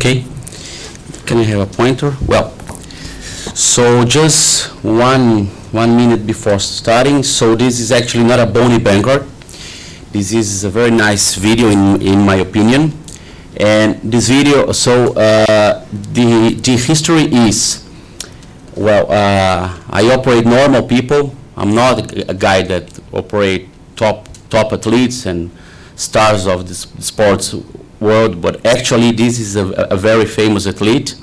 Okay. Can I have a pointer? Well, so just one minute before starting. So this is actually not a bony Vanguard. This is a very nice video in my opinion. And this video, so the history is, well, I operate normal people. I'm not a guy that operate top athletes and stars of the sports world, but actually this is a very famous athlete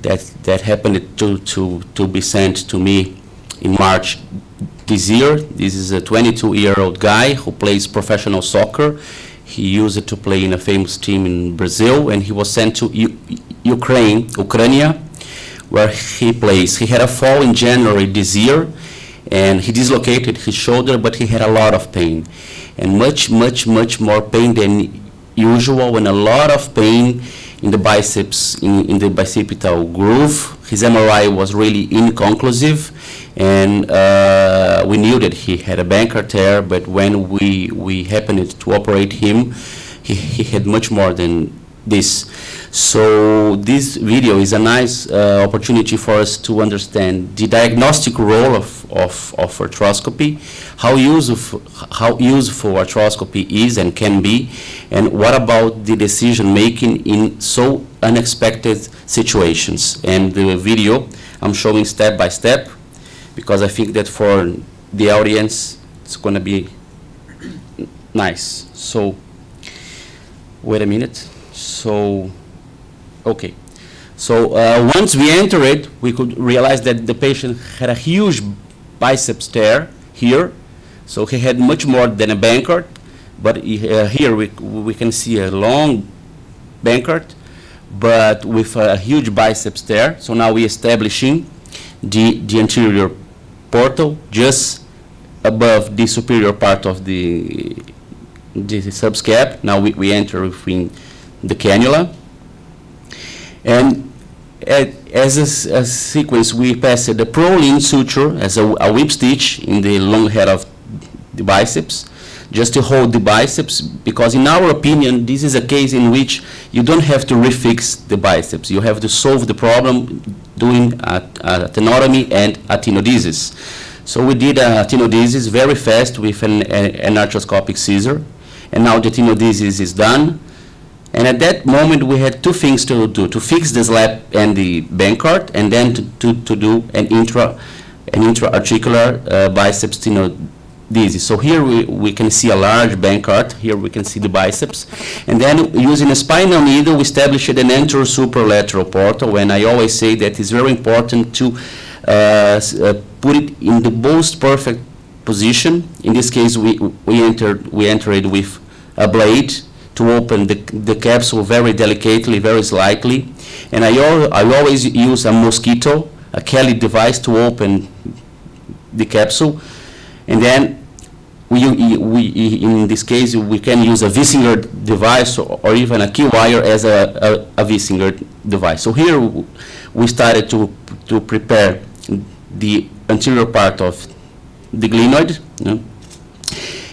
that happened to be sent to me in March this year. This is a 22-year-old guy who plays professional soccer. He used to play in a famous team in Brazil, and he was sent to Ukraine, where he plays. He had a fall in January this year, and he dislocated his shoulder, but he had a lot of pain, and much more pain than usual, and a lot of pain in the biceps, in the bicipital groove. His MRI was really inconclusive, and we knew that he had a Bankart tear, but when we happened to operate him, he had much more than this. So this video is a nice opportunity for us to understand the diagnostic role of arthroscopy, how useful arthroscopy is and can be, and what about the decision making in so unexpected situations. And the video I'm showing step by step, because I think that for the audience it's going to be nice. So wait a minute. So okay, so once we entered, we could realize that the patient had a huge biceps tear here. So he had much more than a Bankart, but here we can see a long Bankart, but with a huge biceps tear. So now we're establishing the anterior portal just above the superior part of the subscap. Now we enter within the cannula, and as a sequence we passed the proline suture as a whip stitch in the long head of the biceps, just to hold the biceps, because in our opinion this is a case in which you don't have to refix the biceps. You have to solve the problem doing a tenotomy and a tenodesis. So we did a tenodesis very fast with an arthroscopic scissor, and now the tenodesis is done. And at that moment we had two things to do: to fix the slap and the Bankart, and then to do an intra-articular biceps tenodesis. So here we can see a large Bankart. Here we can see the biceps. And then using a spinal needle we established an anterosupralateral portal, and I always say that it's very important to put it in the most perfect position. In this case we entered with a blade to open the capsule very delicately, very slightly. And I always use a mosquito, a Kelly device, to open the capsule. And then in this case we can use a Wissinger device or even a key wire as a Wissinger device. So here we started to prepare the anterior part of the glenoid,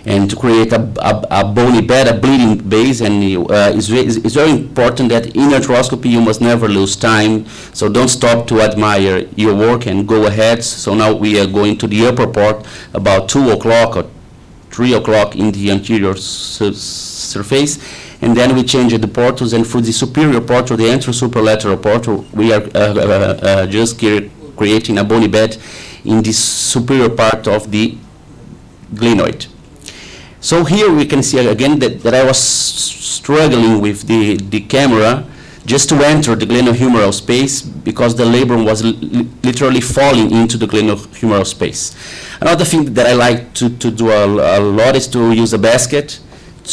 and to create a bony bed, a bleeding base. And it's very important that in arthroscopy you must never lose time, so don't stop to admire your work and go ahead. So now we are going to the upper part about 2 o'clock or 3 o'clock in the anterior surface, and then we change the portals, and through the superior portal, the anterosupralateral portal, we are just creating a bony bed in the superior part of the glenoid. So here we can see again that I was struggling with the camera just to enter the glenohumeral space, because the labrum was literally falling into the glenohumeral space. Another thing that I like to do a lot is to use a basket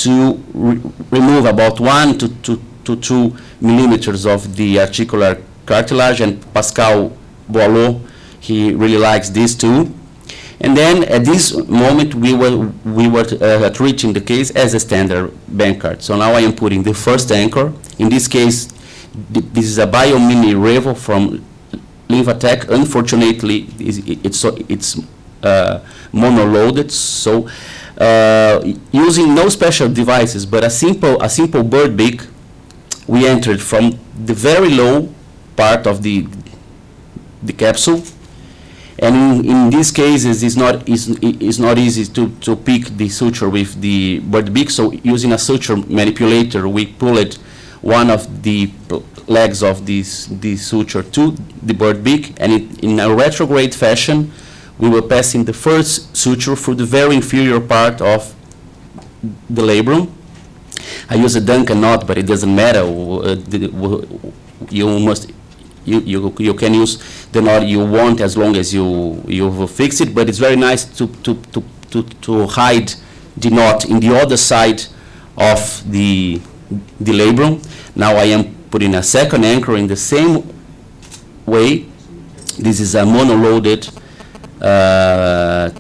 to remove about 1 to 2 millimeters of the articular cartilage, and Pascal Boileau, he really likes this too. And then at this moment we were treating the case as a standard Bankart. So now I am putting the first anchor. In this case, this is a Biomini Revo from Lymphatech. Unfortunately, it's mono-loaded. So using no special devices, but a simple bird beak, we entered from the very low part of the capsule. And in these cases, it's not easy to pick the suture with the bird beak. So using a suture manipulator, we pulled one of the legs of this suture to the bird beak, and in a retrograde fashion, we were passing the first suture through the very inferior part of the labrum. I use a Duncan knot, but it doesn't matter. You can use the knot you want as long as you fix it. But it's very nice to hide the knot in the other side of the labrum. Now I am putting a second anchor in the same way. This is a mono-loaded, I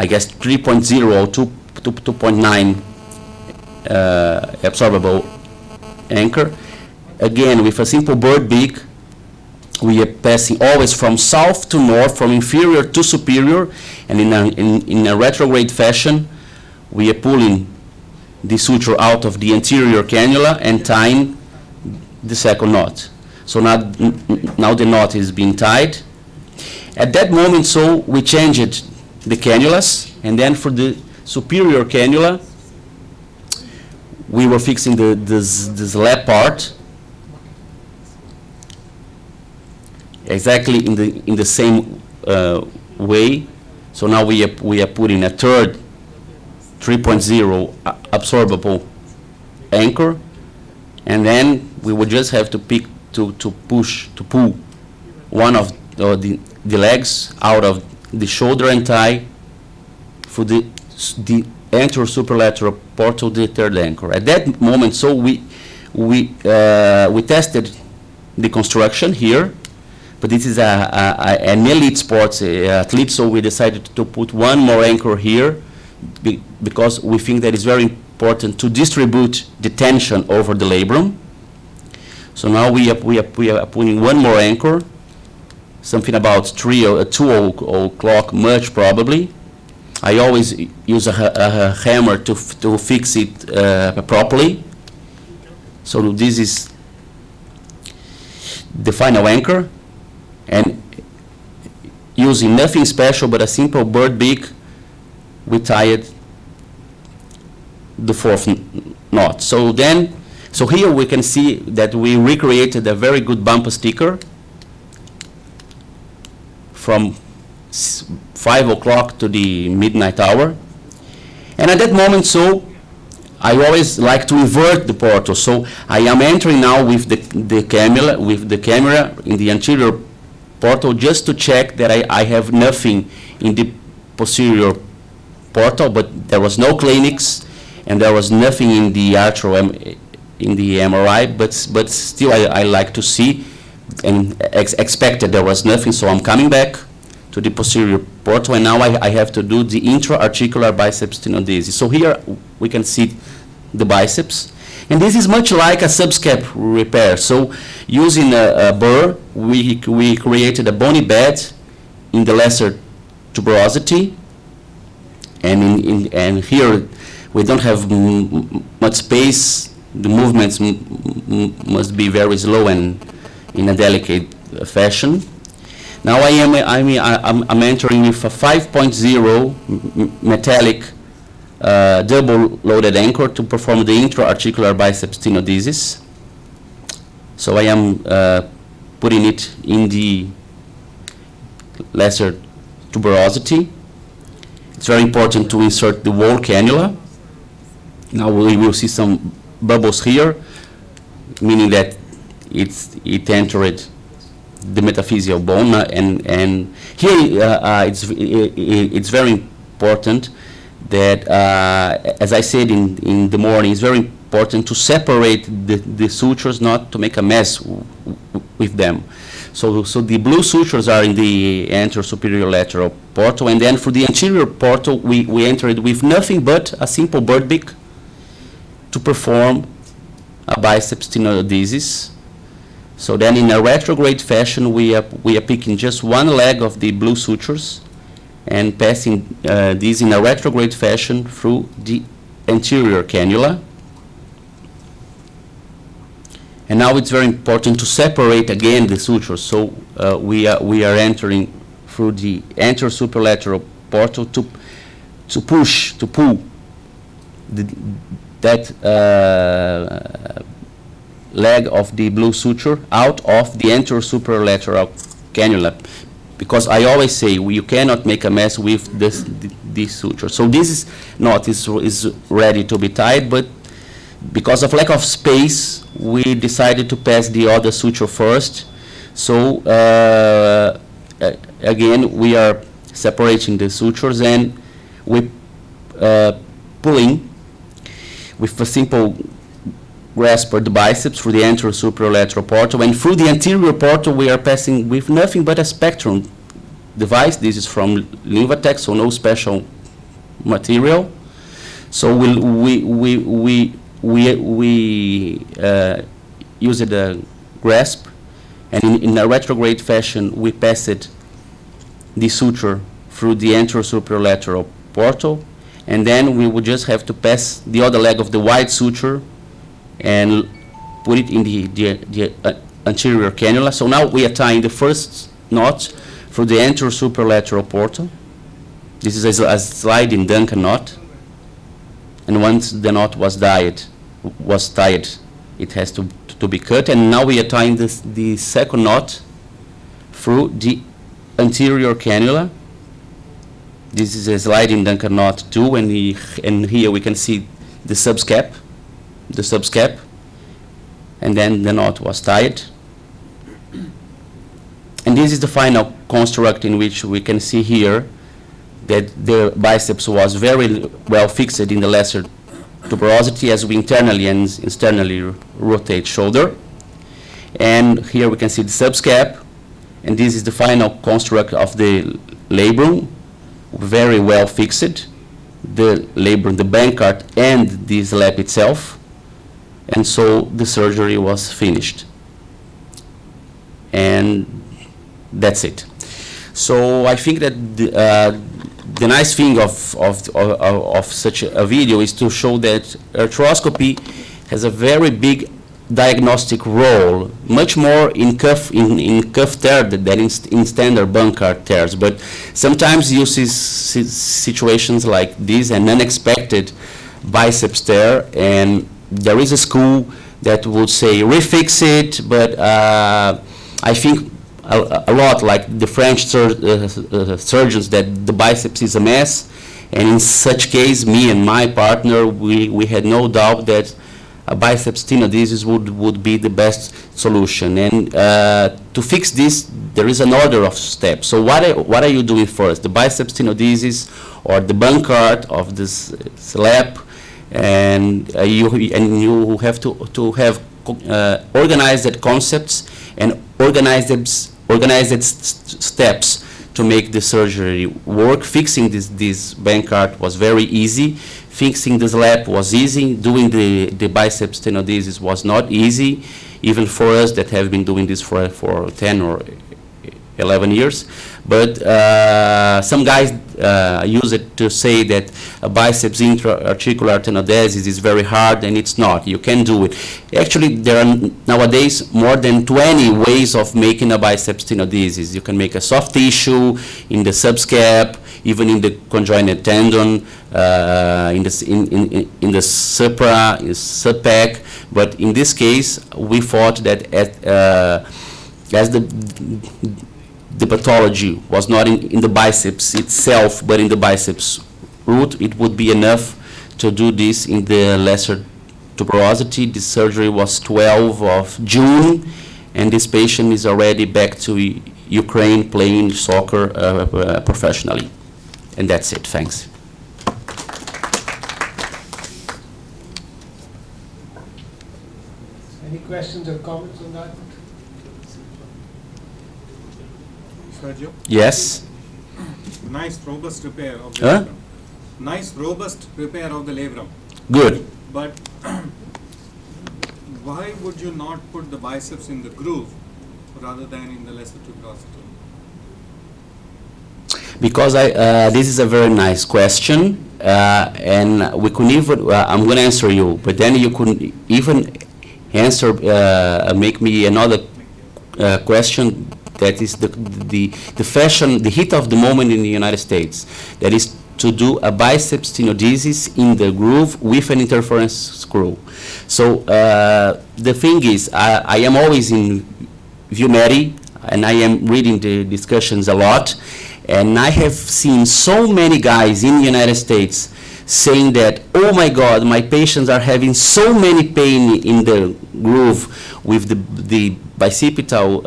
guess 3.0 or 2.9 absorbable anchor. Again, with a simple bird beak, we are passing always from south to north, from inferior to superior, and in a retrograde fashion, we are pulling the suture out of the anterior cannula and tying the second knot. So now the knot is being tied. At that moment, so we changed the cannulas, and then for the superior cannula, we were fixing this lap part exactly in the same way. So now we are putting a third 3.0 absorbable anchor, and then we would just have to pull one of the legs out of the shoulder and tie for the anterior superlateral portal, the third anchor. At that moment, so we tested the construction here, but this is an elite sports athlete, so we decided to put one more anchor here because we think that it's very important to distribute the tension over the labrum. So now we are putting one more anchor, something about 2 o'clock much probably. I always use a hammer to fix it properly. So this is the final anchor, and using nothing special but a simple bird beak, we tied the fourth knot. So here we can see that we recreated a very good bumper sticker from 5 o'clock to the midnight hour. And at that moment, so I always like to invert the portal. So I am entering now with the camera in the anterior portal just to check that I have nothing in the posterior portal, but there was no clinics and there was nothing in the in the MRI, but still I like to see, and expected there was nothing, so I'm coming back to the posterior portal, and now I have to do the intra-articular biceps tenodesis. So here we can see the biceps, and this is much like a subscap repair. So using a burr, we created a bony bed in the lesser tuberosity, and here we don't have much space. The movements must be very slow and in a delicate fashion. Now I'm entering with a 5.0 metallic double loaded anchor to perform the intra-articular biceps tenodesis. So I am putting it in the lesser tuberosity. It's very important to insert the whole cannula. Now we will see some bubbles here, meaning that it entered the metaphyseal bone, and here it's very important that, as I said in the morning, it's very important to separate the sutures, not to make a mess with them. So the blue sutures are in the anterior superior lateral portal, and then for the anterior portal we entered with nothing but a simple bird beak to perform a biceps tenodesis. So then in a retrograde fashion, we are picking just one leg of the blue sutures and passing these in a retrograde fashion through the anterior cannula. And now it's very important to separate again the sutures. So we are entering through the anterior superlateral portal to pull that leg of the blue suture out of the anterior superlateral cannula, because I always say you cannot make a mess with this suture. So this knot is ready to be tied, but because of lack of space, we decided to pass the other suture first. So again, we are separating the sutures, and we pulling with a simple grasper the biceps through the anterior superlateral portal, and through the anterior portal we are passing with nothing but a spectrum device. This is from Linvatec, so no special material. So we used a grasp, and in a retrograde fashion we passed the suture through the anterior superlateral portal, and then we would just have to pass the other leg of the wide suture and put it in the anterior cannula. So now we are tying the first knot through the anterior superlateral portal. This is a sliding Duncan knot, and once the knot was tied, it has to be cut. And now we are tying the second knot through the anterior cannula. This is a sliding Duncan knot too, and here we can see the subscap, and then the knot was tied. And this is the final construct, in which we can see here that the biceps was very well fixed in the lesser tuberosity as we internally and externally rotate shoulder. And here we can see the subscap, and this is the final construct of the labrum, very well fixed, the labrum, the bankart, and the slap itself. And so the surgery was finished, and that's it. So I think that the nice thing of such a video is to show that arthroscopy has a very big diagnostic role, much more in cuff tear than in standard bankart tears. But sometimes you see situations like this, an unexpected biceps tear, and there is a school that would say refix it, but I think a lot like the French surgeons, that the biceps is a mess, and in such case, me and my partner, we had no doubt that a biceps tenodesis would be the best solution. And to fix this, there is an order of steps. So what are you doing first? The biceps tenodesis or the bankart of this slap? And you have to have organized concepts and organized steps to make the surgery work. Fixing this bankart was very easy. Fixing the slap was easy. Doing the biceps tenodesis was not easy, even for us that have been doing this for 10 or 11 years. But some guys use it to say that a biceps intra-articular tenodesis is very hard, and it's not. You can do it. Actually, there are nowadays more than 20 ways of making a biceps tenodesis. You can make a soft tissue in the subscap, even in the conjoined tendon, in the supra, in subpec. But in this case, we thought that as the pathology was not in the biceps itself, but in the biceps root, it would be enough to do this in the lesser tuberosity. The surgery was 12 of June, and this patient is already back to Ukraine playing soccer professionally. And that's it. Thanks. Any questions or comments on that? Sergio? Yes? Nice robust repair of the labrum. Nice robust repair of the labrum. Good. But why would you not put the biceps in the groove rather than in the lesser tuberosity? Because this is a very nice question, and we could even, I'm going to answer you, but then you could even answer, make me another question. That is the fashion, the hit of the moment in the United States. That is to do a biceps tenodesis in the groove with an interference screw. So the thing is, I am always in ViewMedi, and I am reading the discussions a lot, and I have seen so many guys in the United States saying that, oh my God, my patients are having so many pain in the groove with the bicipital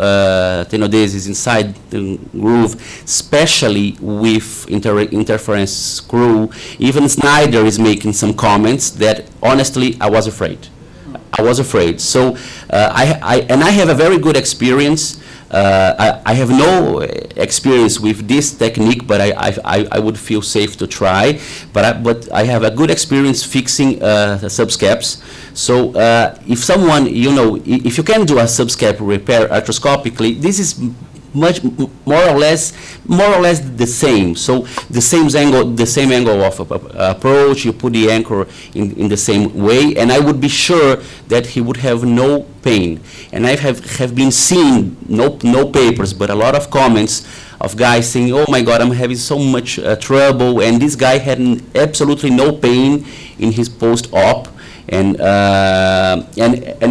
tenodesis inside the groove, especially with interference screw. Even Snyder is making some comments that, honestly, I was afraid. I was afraid. So I have a very good experience. I have no experience with this technique, but I would feel safe to try. But I have a good experience fixing subscaps. So if someone, if you can do a subscap repair arthroscopically, this is much more or less the same. So the same angle of approach. You put the anchor in the same way, and I would be sure that he would have no pain. And I have been seeing no papers, but a lot of comments of guys saying, "Oh my God, I'm having so much trouble," and this guy had absolutely no pain in his post-op, and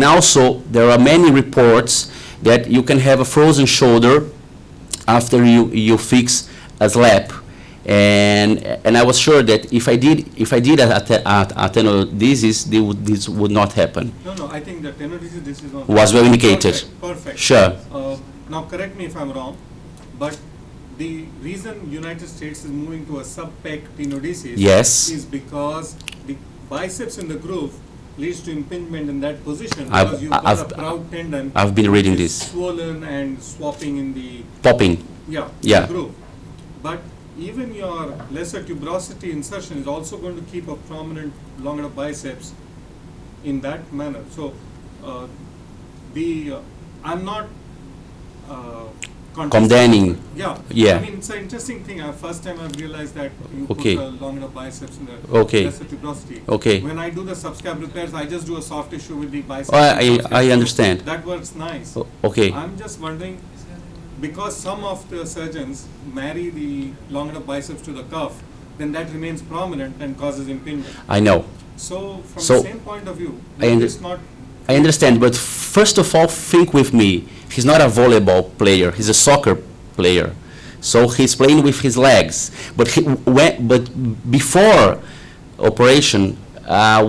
also there are many reports that you can have a frozen shoulder after you fix a slap, and I was sure that if I did a tenodesis, this would not happen. No, I think the tenodesis this is was well indicated. Perfect. Sure. Now correct me if I'm wrong, but the reason United States is moving to a sub-pec tenodesis is because the biceps in the groove leads to impingement in that position because you've got a proud tendon. I've been reading this. Swollen and swapping in the popping. The groove. But even your lesser tuberosity insertion is also going to keep a prominent longer biceps in that manner. So I'm not condemning. Yeah. I mean, it's an interesting thing. First time I've realized that you put a longer biceps in the lesser tuberosity. When I do the subscap repairs, I just do a soft tissue with the biceps. I understand. That works nice. I'm just wondering, because some of the surgeons marry the longer biceps to the cuff, then that remains prominent and causes impingement. I know. So from the same point of view, I understand, but first of all, think with me. He's not a volleyball player. He's a soccer player. So he's playing with his legs. But before operation,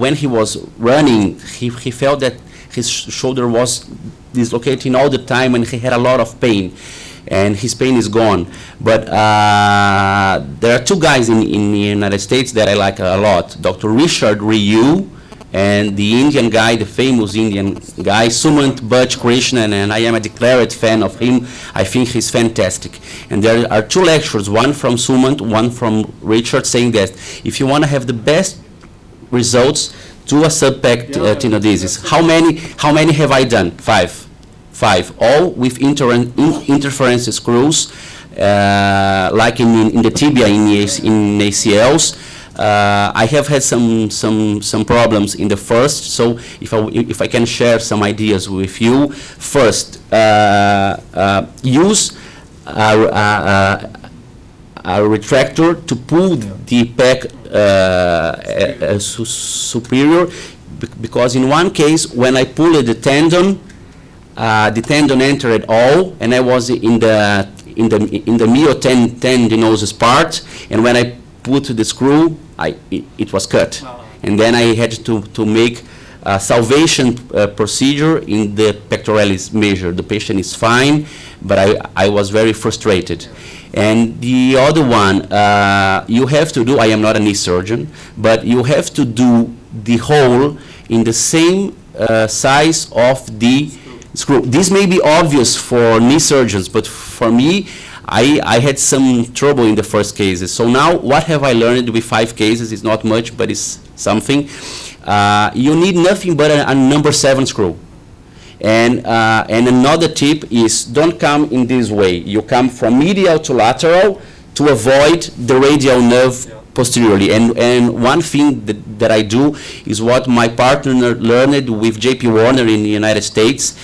when he was running, he felt that his shoulder was dislocating all the time, and he had a lot of pain. And his pain is gone. But there are two guys in the United States that I like a lot. Dr. Richard Ryu, and the Indian guy, the famous Indian guy, Sumant Butch Krishnan, and I am a declared fan of him. I think he's fantastic. And there are two lectures, one from Sumant, one from Richard, saying that if you want to have the best results, do a sub-pec tenodesis. How many have I done? Five, all with interference screws, like in the tibia, in ACLs. I have had some problems in the first, so if I can share some ideas with you. First, use a retractor to pull the pec superior, because in one case when I pulled the tendon entered all, and I was in the myotendinosus part, and when I put the screw, it was cut. And then I had to make a salvation procedure in the pectoralis major. The patient is fine, but I was very frustrated. And the other one, you have to do, I am not a knee surgeon, but you have to do the hole in the same size of the screw. This may be obvious for knee surgeons, but for me, I had some trouble in the first cases. So now, what have I learned with 5 cases? It's not much, but it's something. You need nothing but a number 7 screw. And another tip is, don't come in this way. You come from medial to lateral to avoid the radial nerve posteriorly. And one thing that I do is what my partner learned with JP Warner in the United States.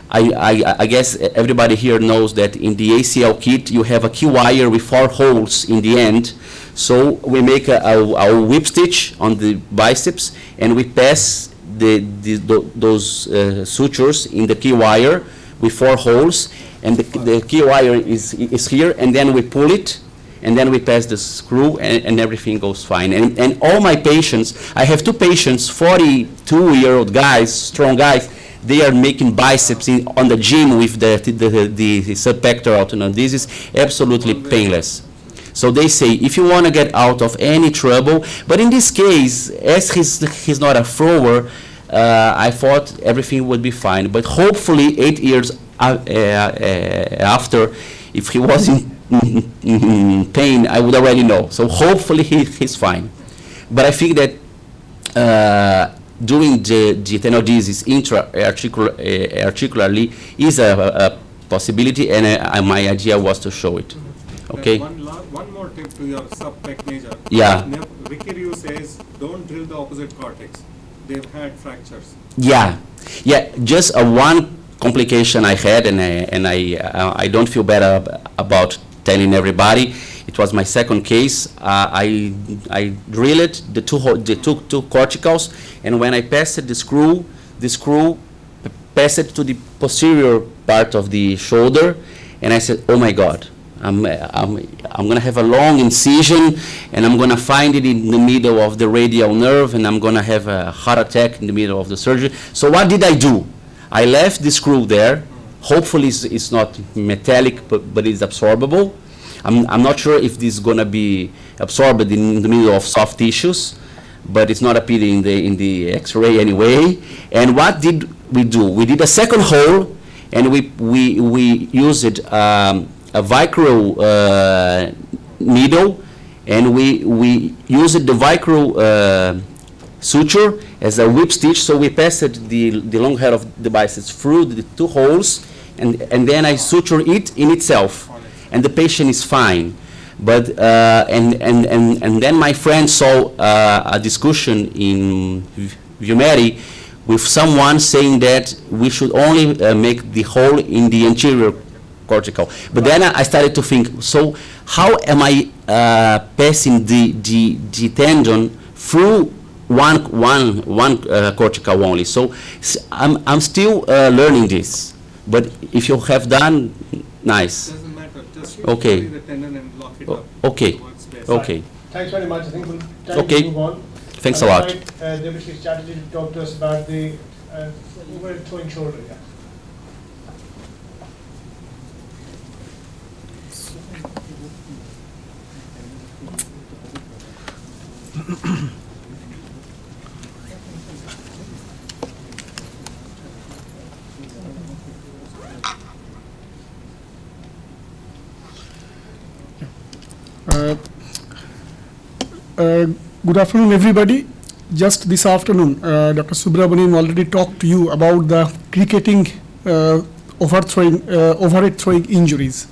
I guess everybody here knows that in the ACL kit you have a key wire with 4 holes in the end. So we make a whip stitch on the biceps and we pass those sutures in the key wire with 4 holes, and the key wire is here, and then we pull it, and then we pass the screw, and everything goes fine. And all my patients, I have 2 patients, 42-year-old guys, strong guys, they are making biceps on the gym with the subpectoral tenodesis, absolutely painless. So they say, if you want to get out of any trouble, but in this case, as he's not a thrower, I thought everything would be fine. But hopefully 8 years after, if he was in pain, I would already know. So hopefully he's fine. But I think that doing the tenodesis articularly is a possibility, and my idea was to show it. Okay. One more tip to your sub-pec major. Yeah. Ricky Ryu says, don't drill the opposite cortex. They've had fractures. Yeah. Just one complication I had, and I don't feel better about telling everybody. It was my second case. I drilled the two corticals, and when I passed the screw passed it to the posterior part of the shoulder, and I said, oh my God. I'm going to have a long incision, and I'm going to find it in the middle of the radial nerve, and I'm going to have a heart attack in the middle of the surgery. So what did I do? I left the screw there. Hopefully it's not metallic, but it's absorbable. I'm not sure if this is going to be absorbed in the middle of soft tissues, but it's not appearing in the X-ray anyway. And what did we do? We did a second hole, and we used a Vicryl needle, and we used the Vicryl suture as a whip stitch. So we passed the long head of the biceps through the 2 holes, and then I suture it in itself, and the patient is fine. But and then my friend saw a discussion in Viumeri with someone saying that we should only make the hole in the anterior cortical. But then I started to think, so how am I passing the tendon through one cortical only? So I'm still learning this. But if you have done, nice. Doesn't matter. Just okay. the tendon and lock it up. Okay. Okay. Thanks very much. I think we'll time Okay. to move on. Thanks a lot. Deputy Strategy to talk to us about the overhead throwing shoulder. Yeah. Good afternoon, everybody. Just this afternoon, Dr. Subramanian already talked to you about the cricketing overhead throwing injuries.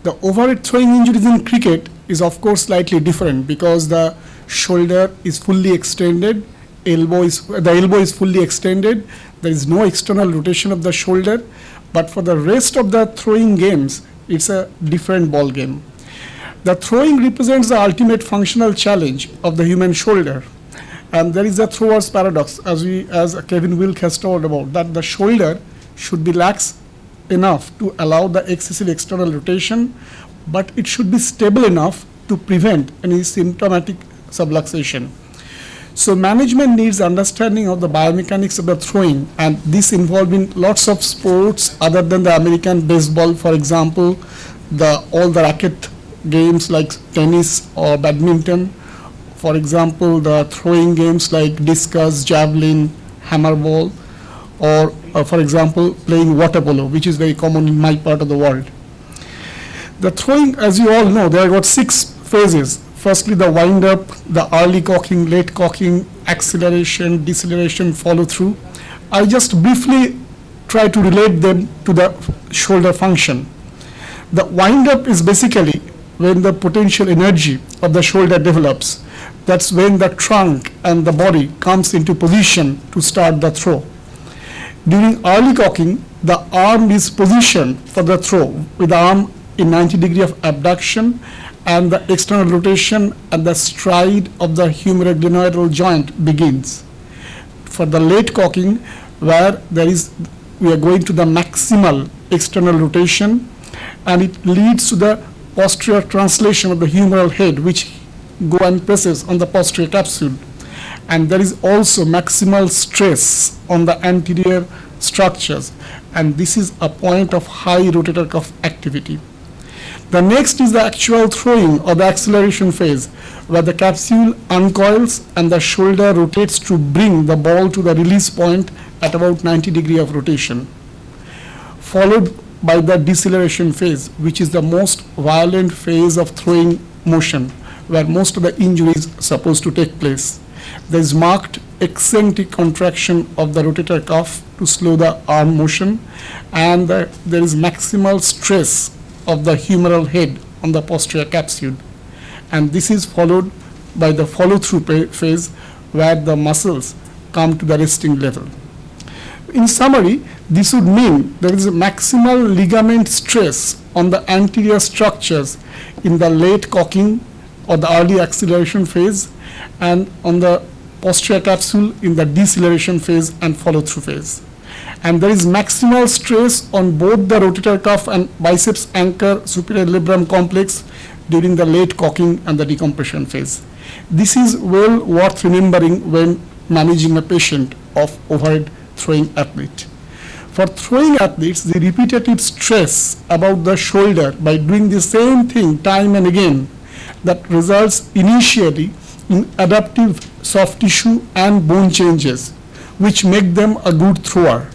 The overhead throwing injuries in cricket is of course slightly different because the shoulder is fully extended, the elbow is fully extended, there is no external rotation of the shoulder, but for the rest of the throwing games, it's a different ball game. The throwing represents the ultimate functional challenge of the human shoulder. And there is a thrower's paradox, as Kevin Wilk has told about, that the shoulder should be lax enough to allow the excessive external rotation, but it should be stable enough to prevent any symptomatic subluxation. So management needs understanding of the biomechanics of the throwing, and this involved in lots of sports other than the American baseball, for example, all the racket games like tennis or badminton, for example, the throwing games like discus, javelin, hammer ball, or for example, playing water polo, which is very common in my part of the world. The throwing, as you all know, there are about 6 phases. Firstly, the wind up, the early cocking, late cocking, acceleration, deceleration, follow through. I just briefly try to relate them to the shoulder function. The wind up is basically when the potential energy of the shoulder develops. That's when the trunk and the body comes into position to start the throw. During early cocking, the arm is positioned for the throw with the arm in 90 degree of abduction and the external rotation and the stride of the humeral glenoidal joint begins. For the late cocking, where we are going to the maximal external rotation, and it leads to the posterior translation of the humeral head, which go and presses on the posterior capsule. And there is also maximal stress on the anterior structures, and this is a point of high rotator cuff activity. The next is the actual throwing or the acceleration phase, where the capsule uncoils and the shoulder rotates to bring the ball to the release point at about 90 degree of rotation, followed by the deceleration phase, which is the most violent phase of throwing motion, where most of the injury is supposed to take place. There is marked eccentric contraction of the rotator cuff to slow the arm motion, and there is maximal stress of the humeral head on the posterior capsule. And this is followed by the follow-through phase, where the muscles come to the resting level. In summary, this would mean there is a maximal ligament stress on the anterior structures in the late cocking or the early acceleration phase, and on the posterior capsule in the deceleration phase and follow-through phase. And there is maximal stress on both the rotator cuff and biceps anchor superior labrum complex during the late cocking and the decompression phase. This is well worth remembering when managing a patient of overhead throwing athlete. For throwing athletes, the repetitive stress about the shoulder by doing the same thing time and again, that results initially in adaptive soft tissue and bone changes, which make them a good thrower,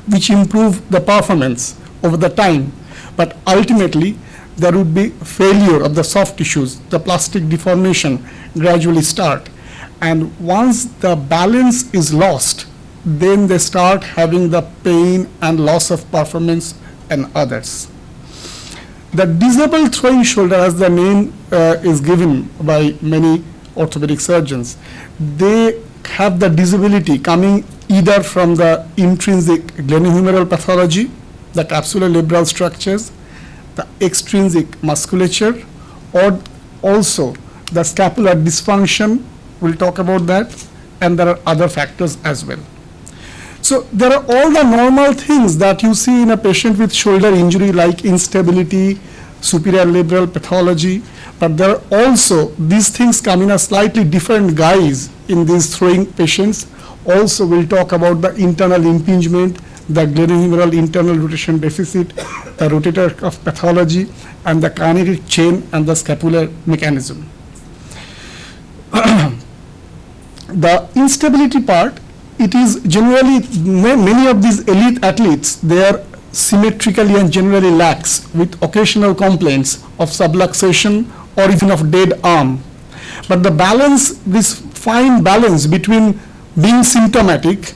which improve the performance over the time. But ultimately, there would be failure of the soft tissues, the plastic deformation gradually start. And once the balance is lost, then they start having the pain and loss of performance and others. The disabled throwing shoulder, as the name is given by many orthopedic surgeons, they have the disability coming either from the intrinsic glenohumeral pathology, the capsular labral structures, the extrinsic musculature, or also the scapular dysfunction. We'll talk about that, and there are other factors as well. So there are all the normal things that you see in a patient with shoulder injury, like instability, superior labral pathology, but there are also these things come in a slightly different guise in these throwing patients. Also, we'll talk about the internal impingement, the glenohumeral internal rotation deficit, the rotator cuff pathology, and the kinetic chain and the scapular mechanism. The instability part, it is generally, many of these elite athletes, they are symmetrically and generally lax with occasional complaints of subluxation or even of dead arm. But the balance, this fine balance between being symptomatic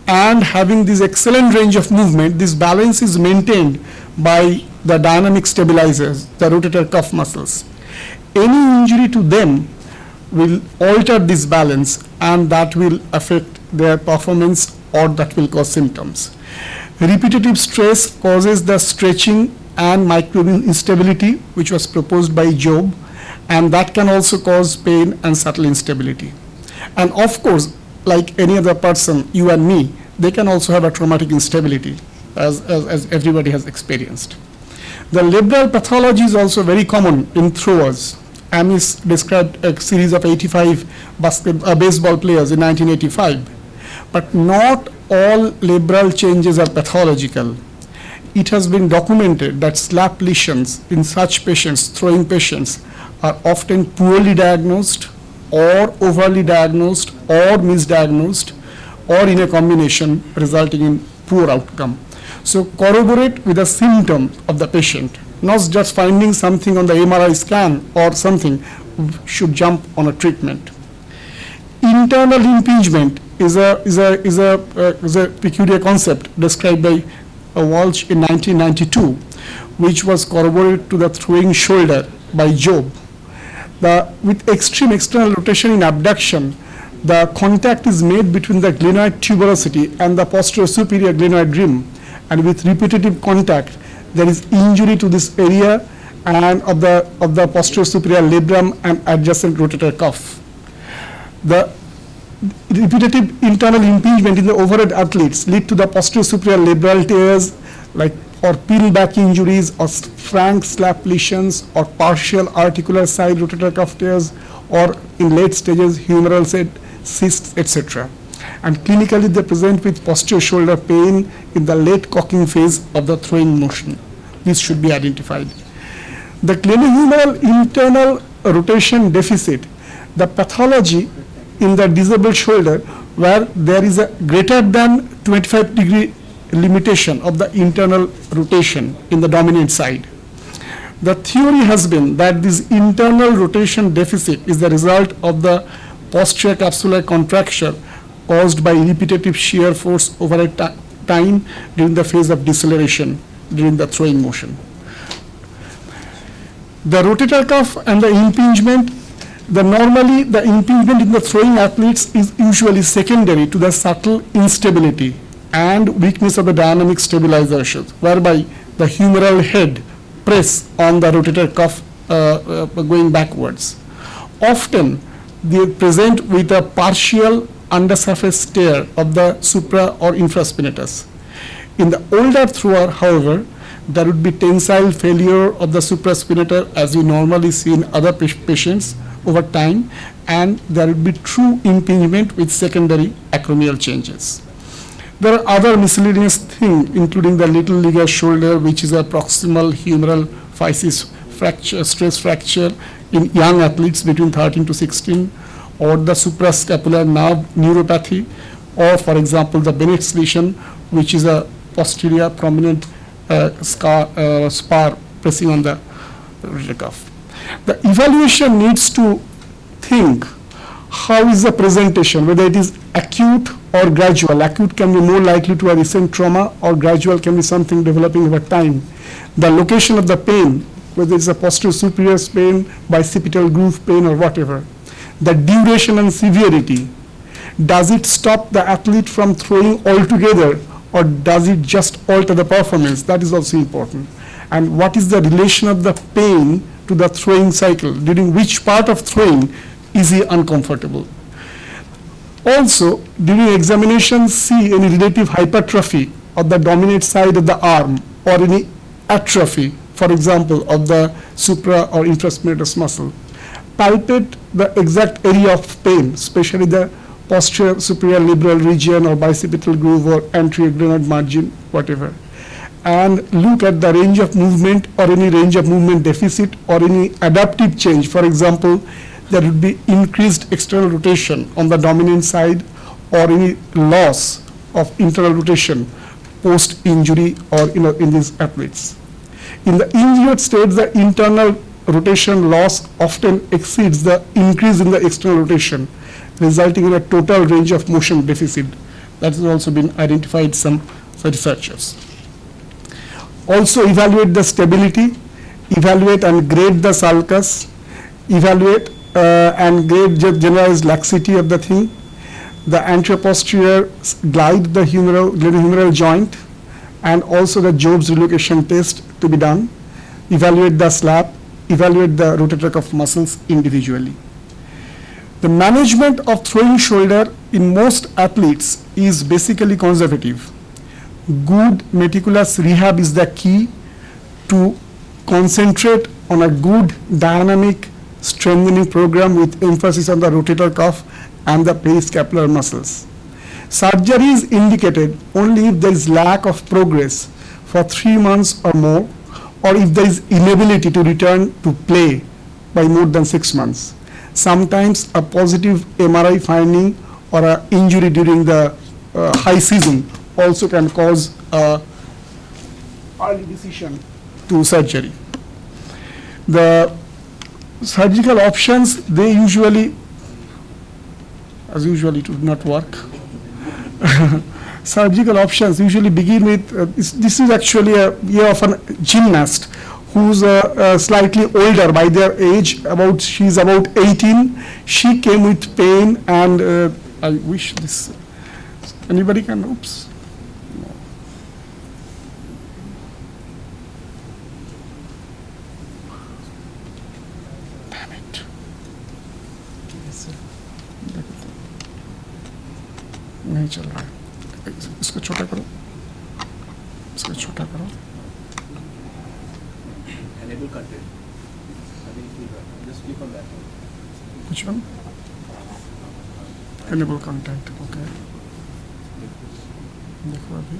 and having this excellent range of movement, this balance is maintained by the dynamic stabilizers, the rotator cuff muscles. Any injury to them will alter this balance, and that will affect their performance, or that will cause symptoms. Repetitive stress causes the stretching and microbial instability, which was proposed by Job, and that can also cause pain and subtle instability. And of course, like any other person, you and me, they can also have a traumatic instability, as everybody has experienced. The labral pathology is also very common in throwers. Amis described a series of 85 baseball players in 1985. But not all labral changes are pathological. It has been documented that slap lesions in such patients, throwing patients, are often poorly diagnosed or overly diagnosed or misdiagnosed, or in a combination resulting in poor outcome. So corroborate with the symptom of the patient, not just finding something on the MRI scan or something, should jump on a treatment. Internal impingement is a peculiar concept described by Walsh in 1992, which was corroborated to the throwing shoulder by Job. With extreme external rotation in abduction, the contact is made between the glenoid tuberosity and the posterior superior glenoid rim, and with repetitive contact, there is injury to this area and of the posterior superior labrum and adjacent rotator cuff. The repetitive internal impingement in the overhead athletes lead to the posterior superior labral tears, or peel back injuries, or frank slap lesions, or partial articular side rotator cuff tears, or in late stages humeral cysts, etc. And clinically they present with posterior shoulder pain in the late cocking phase of the throwing motion. This should be identified. The glenohumeral internal rotation deficit, the pathology in the disabled shoulder where there is a greater than 25-degree limitation of the internal rotation in the dominant side. The theory has been that this internal rotation deficit is the result of the posterior capsular contracture caused by repetitive shear force over a time during the phase of deceleration during the throwing motion. The rotator cuff and the impingement, normally the impingement in the throwing athletes is usually secondary to the subtle instability and weakness of the dynamic stabilizers, whereby the humeral head press on the rotator cuff going backwards. Often they present with a partial undersurface tear of the supra or infraspinatus. In the older thrower, however, there would be tensile failure of the supraspinator as we normally see in other patients over time, and there would be true impingement with secondary acromial changes. There are other miscellaneous things, including the little ligure shoulder, which is a proximal humeral physis fracture, stress fracture in young athletes between 13 to 16, or the suprascapular nerve neuropathy, or for example the Bennett's lesion, which is a posterior prominent spar pressing on the rotator cuff. The evaluation needs to think how is the presentation, whether it is acute or gradual. Acute can be more likely to a recent trauma, or gradual can be something developing over time. The location of the pain, whether it's a posterior superior pain, bicipital groove pain, or whatever. The duration and severity. Does it stop the athlete from throwing altogether, or does it just alter the performance? That is also important. And what is the relation of the pain to the throwing cycle? During which part of throwing is he uncomfortable? Also, during examination, see any relative hypertrophy of the dominant side of the arm, or any atrophy, for example, of the supra or infraspinatus muscle. Palpate the exact area of pain, especially the posterior superior labral region, or bicipital groove, or anterior glenoid margin, whatever. And look at the range of movement, or any range of movement deficit, or any adaptive change. For example, there would be increased external rotation on the dominant side, or any loss of internal rotation post-injury, or in these athletes. In the injured state, the internal rotation loss often exceeds the increase in the external rotation, resulting in a total range of motion deficit. That has also been identified some researchers. Also evaluate the stability, evaluate and grade the sulcus, evaluate and grade generalized laxity of the thing. The anterior posterior glide the glenohumeral joint, and also the Job's relocation test to be done. Evaluate the slap, evaluate the rotator cuff muscles individually. The management of throwing shoulder in most athletes is basically conservative. Good meticulous rehab is the key to concentrate on a good dynamic strengthening program with emphasis on the rotator cuff and the periscapular muscles. Surgery is indicated only if there is lack of progress for 3 months or more, or if there is inability to return to play by more than 6 months. Sometimes a positive MRI finding or an injury during the high season also can cause early decision to surgery. The surgical options, they usually, as usual, it would not work. surgical options usually begin with, this is actually a year of a gymnast who's slightly older by their age, she's about 18. She came with pain, and I wish this, anybody can, oops. No. Damn it. नहीं चल रहा है, इसको छोटा करो, इसको छोटा करो. Enable content. I think just click on that one. Which one? Enable content. Okay. देखो अभी.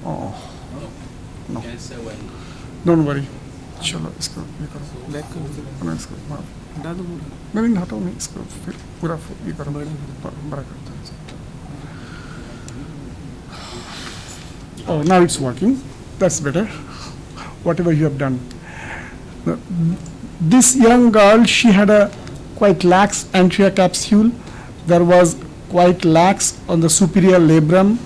Oh. No. Can say when. Don't worry. चलो इसको ये करो. Back करो. ना इसको मार. डालो नहीं हटाओ नहीं, इसको फिर पूरा ये करो, बड़ा करता है. Oh, now it's working. That's better. Whatever you have done. This young girl, she had a quite lax anterior capsule. There was quite lax on the superior labrum,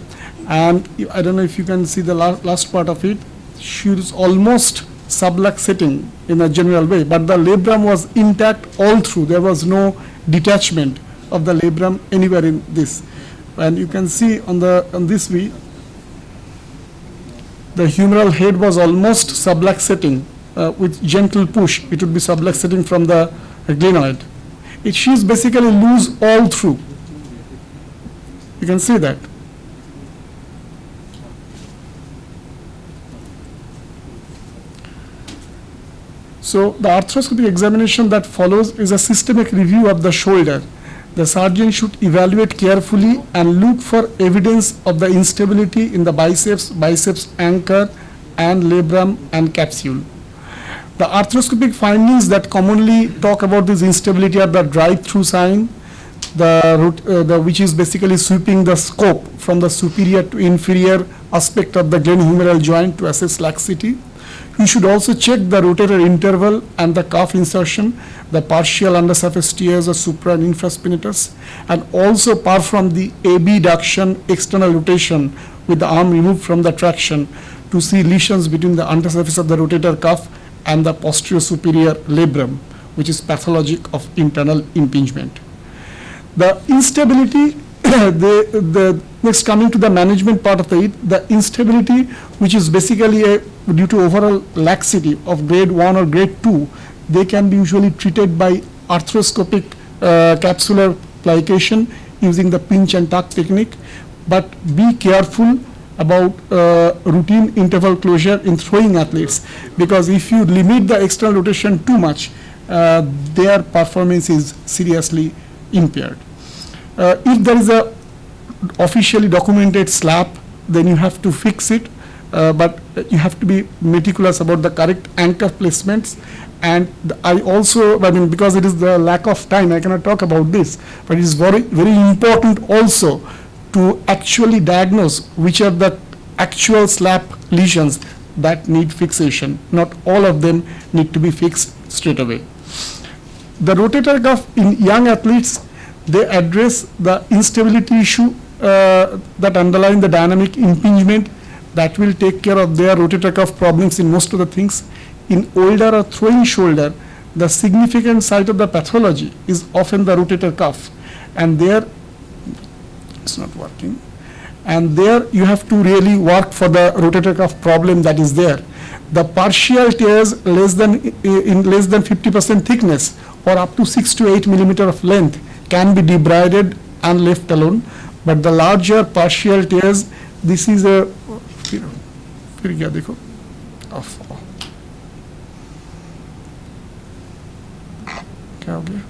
and I don't know if you can see the last part of it. She was almost subluxating in a general way, but the labrum was intact all through. There was no detachment of the labrum anywhere in this. And you can see on this view, the humeral head was almost subluxating. With gentle push, it would be subluxating from the glenoid. She is basically loose all through. You can see that. So the arthroscopic examination that follows is a systemic review of the shoulder. The surgeon should evaluate carefully and look for evidence of the instability in the biceps anchor, and labrum and capsule. The arthroscopic findings that commonly talk about this instability are the drive-through sign, which is basically sweeping the scope from the superior to inferior aspect of the glenohumeral joint to assess laxity. You should also check the rotator interval and the cuff insertion, the partial undersurface tears of supra and infraspinatus, and also perform the abduction external rotation with the arm removed from the traction to see lesions between the undersurface of the rotator cuff and the posterior superior labrum, which is pathologic of internal impingement. The instability, the next coming to the management part of the instability, which is basically due to overall laxity of grade 1 or grade 2, they can be usually treated by arthroscopic capsular plication using the pinch and tuck technique, but be careful about routine interval closure in throwing athletes, because if you limit the external rotation too much, their performance is seriously impaired. If there is a officially documented slap, then you have to fix it, but you have to be meticulous about the correct anchor placements. And because it is the lack of time, I cannot talk about this, but it is very, very important also to actually diagnose which are the actual slap lesions that need fixation. Not all of them need to be fixed straight away. The rotator cuff in young athletes, they address the instability issue that underline the dynamic impingement that will take care of their rotator cuff problems in most of the things. In older or throwing shoulder, the significant site of the pathology is often the rotator cuff, and there it's not working, and there you have to really work for the rotator cuff problem that is there. The partial tears less than 50% thickness or up to 6 to 8 millimeter of length can be debrided and left alone, but the larger partial tears, this is a क्या हो गया?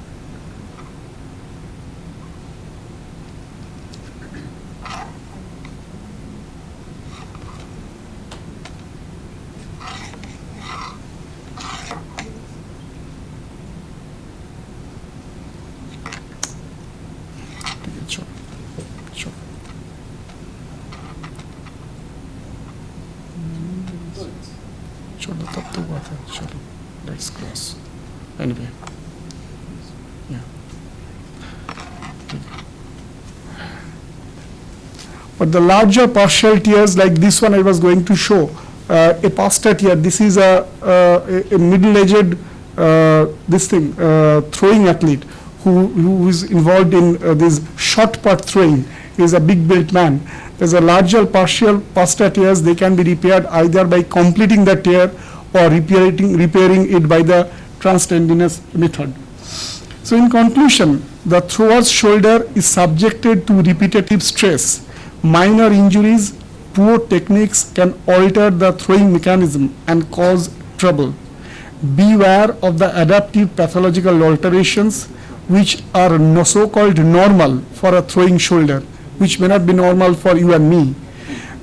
चलो तब तो हुआ था, चलो let's cross. Anyway, yeah. But the larger partial tears like this one I was going to show, a pasta tear, this is a middle-aged throwing athlete who is involved in this short put throwing. He is a big built man. There's a larger partial pasta tears, they can be repaired either by completing the tear or repairing it by the transtendinous method. So in conclusion, the thrower's shoulder is subjected to repetitive stress. Minor injuries, poor techniques can alter the throwing mechanism and cause trouble. Beware of the adaptive pathological alterations which are so-called normal for a throwing shoulder, which may not be normal for you and me.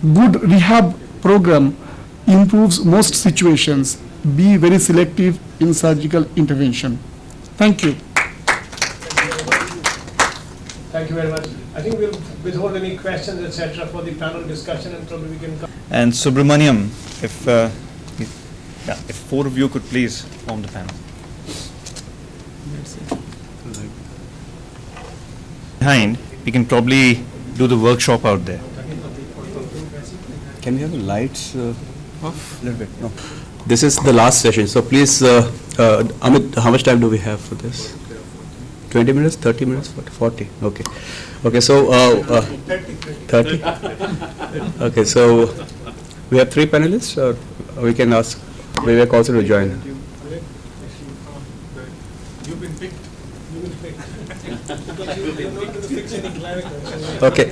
Good rehab program improves most situations. Be very selective in surgical intervention. Thank you. Thank you very much. I think we'll withhold any questions, etc., for the panel discussion, and probably we can come. And Subramaniam, if four of you could please form the panel. Behind, we can probably do the workshop out there. Can we have the lights off a little bit? No. This is the last session, so please, Amit, how much time do we have for this? 20 minutes, 30 minutes, 40? Okay. Okay, so 30? Okay, so we have 3 panelists, or we can ask Vivek also to join. You've been picked. Okay.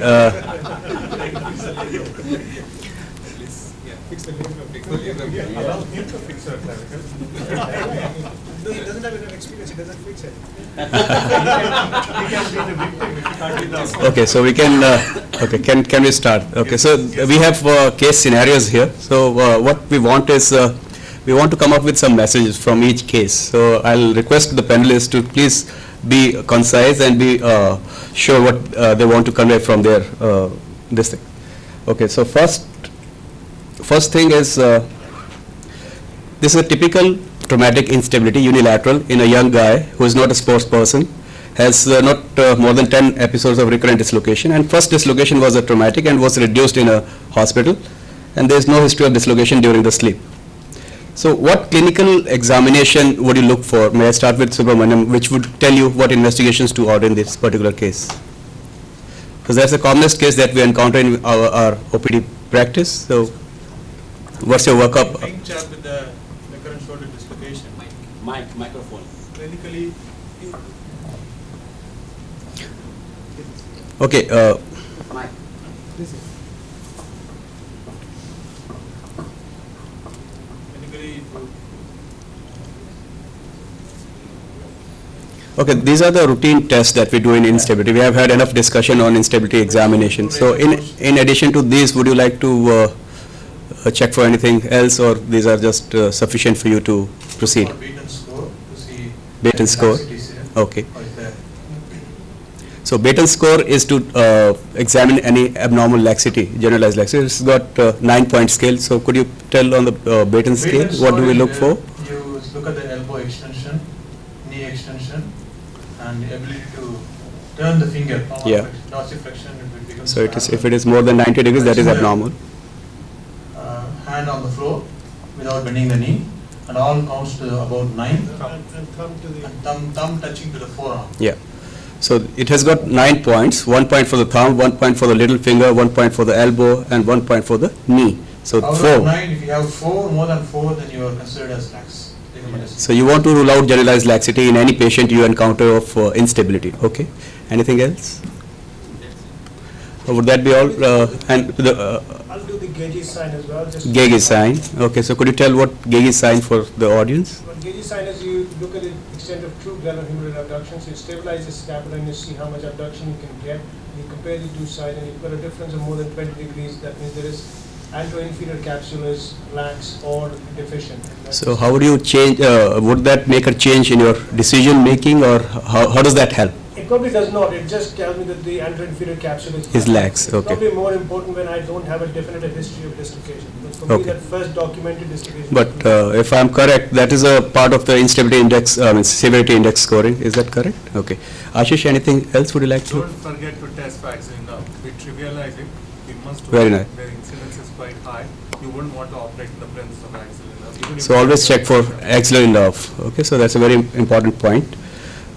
Allow him to fix her clavicle. He doesn't have enough experience, he doesn't fix it. He can be the victim if he can't be the Okay, so we can, okay, can we start? Okay, so we have case scenarios here. So what we want is, we want to come up with some messages from each case. So I'll request the panelists to please be concise and be sure what they want to convey from their this thing. Okay, so first thing is, this is a typical traumatic instability, unilateral, in a young guy who is not a sports person, has not more than 10 episodes of recurrent dislocation, and first dislocation was a traumatic and was reduced in a hospital, and there is no history of dislocation during the sleep. So what clinical examination would you look for? May I start with Subramaniam, which would tell you what investigations to order in this particular case? Because that's the commonest case that we encounter in our OPD practice. So what's your workup? Big chap with the recurrent shoulder dislocation. Microphone. Clinically, Okay. Okay, these are the routine tests that we do in instability. We have had enough discussion on instability examination. So in addition to these, would you like to check for anything else, or these are just sufficient for you to proceed? Baton score to see Baton score. Okay. So Baton score is to examine any abnormal laxity, generalized laxity. It's got 9-point scale. So could you tell on the Baton scale, what do we look for? You look at the elbow extension, knee extension, and the ability to turn the finger. Yeah. Dorsiflexion, it becomes So it is, if it is more than 90 degrees, that is abnormal. Hand on the floor without bending the knee, and all counts to about 9. And thumb to the... And thumb touching to the forearm. Yeah. So it has got 9 points, 1 point for the thumb, 1 point for the little finger, 1 point for the elbow, and 1 point for the knee. So Out 4. of 9, if you have 4, more than 4, then you are considered as lax. So you want to rule out generalized laxity in any patient you encounter of instability. Okay. Anything else? Or would that be all? And the I'll do the Gauge sign as well. Just Gauge sign. Okay. So could you tell what Gauge sign for the audience? What Gauge sign is, you look at the extent of true glenohumeral abduction. So you stabilize the scapula and you see how much abduction you can get. You compare the two sides, and you've got a difference of more than 20 degrees. That means there is anteroinferior capsule is lax or deficient. So how would you change, would that make a change in your decision making, or how does that help? It probably does not. It just tells me that the anteroinferior capsule is lax. It's Okay. probably more important when I don't have a definitive history of dislocation. But for me, Okay. that first documented dislocation. But if I'm correct, that is a part of the instability index, severity index scoring. Is that correct? Okay. Ashish, anything else would you like to? don't forget to test vaccine now. We trivialize it. The traumas to Very nice. where incidence is quite high, you wouldn't want to operate in the presence of axillary nerve. even if So you always have check for axillary nerve. Okay, so that's a very important point.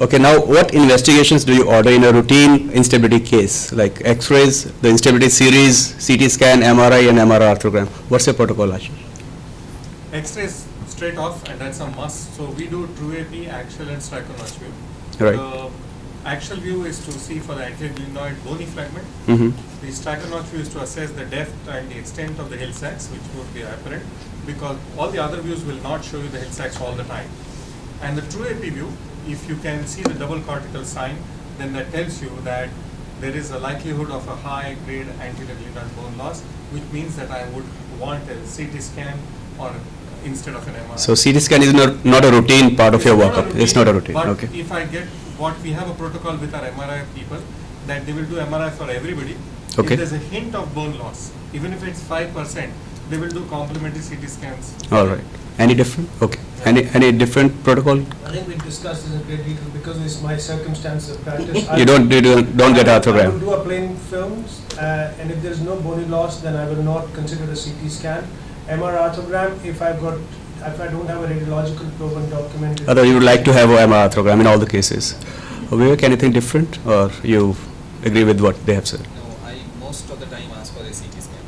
Okay, now what investigations do you order in a routine instability case, like X-rays, the instability series, CT scan, MRI, and MRI arthrogram? What's your protocol, Ashish? X-rays straight off, and that's a must. So we do true AP, axial, and striatonotch view. Right. The axial view is to see for the anterior glenoid bony fragment. Mm-hmm. The striatonotch view is to assess the depth and the extent of the hill sacks, which would be apparent, because all the other views will not show you the hill sacks all the time. And the true AP view, if you can see the double cortical sign, then that tells you that there is a likelihood of a high grade anterior glenoid bone loss, which means that I would want a CT scan or instead of an MRI. So CT scan is not a routine part of your workup. It's not a routine. But Okay. if I get what we have a protocol with our MRI people, that they will do MRI for everybody. Okay. If there's a hint of bone loss, even if it's 5%, they will do complementary CT scans. All right. Any different? Okay. Any different protocol? I think we discussed this in great detail because it's my circumstances of practice. You don't get I will arthrogram. do a plain films, and if there's no bony loss, then I will not consider a CT scan. MR arthrogram, if I don't have a radiological proven document. Although you would like to have a MR arthrogram in all the cases. Vivek, anything different, or you agree with what they have said? No, I most of the time ask for a CT scan.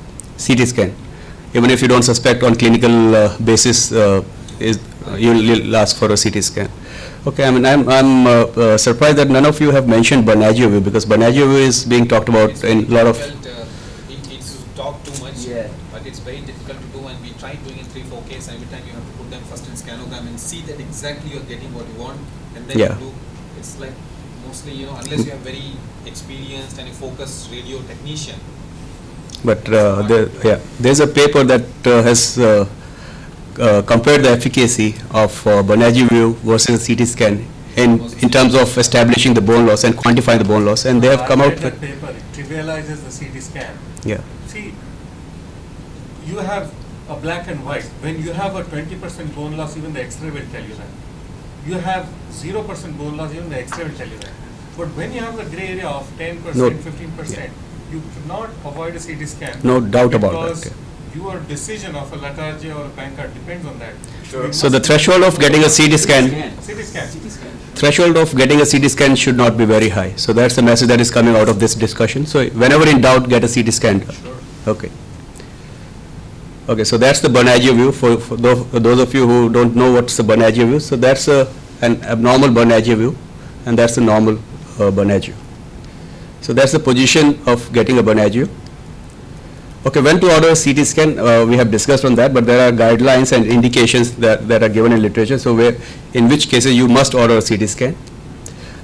CT scan, even if you don't suspect on clinical basis, you'll ask for a CT scan. Okay, I mean, I'm surprised that none of you have mentioned Bernagio view, because Bernagio view is being talked about It's in a lot of. It's talk too much, but it's very difficult to do, and we tried doing in 3-4 cases. Every time you have to put them first in scanogram and see that exactly you're getting what you want, and then Yeah. you do. It's like mostly, unless you have very experienced and a focused radio technician. But there's a paper that has compared the efficacy of Bernagio view versus CT scan in terms of establishing the bone loss and quantifying the bone loss, and they have come I out read that with, paper, it trivializes the CT scan. yeah. See, you have a black and white. When you have a 20% bone loss, even the X-ray will tell you that. You have 0% bone loss, even the X-ray will tell you that. But when you have the gray area of 10%, No. 15%, you cannot avoid a CT scan. No doubt about that, Because your decision of a Latargia or a Pankart depends on that. Sure. We So the must- threshold of getting a CT scan, CT scan. threshold of getting a CT scan should not be very high. So that's the message that is coming out of this discussion. So whenever in doubt, get a CT scan done. Okay. Okay, so that's the Bernagio view. For those of you who don't know what's the Bernagio view, so that's an abnormal Bernagio view, and that's the normal Bernagio. So that's the position of getting a Bernagio. Okay, when to order a CT scan, we have discussed on that, but there are guidelines and indications that are given in literature, so in which cases you must order a CT scan.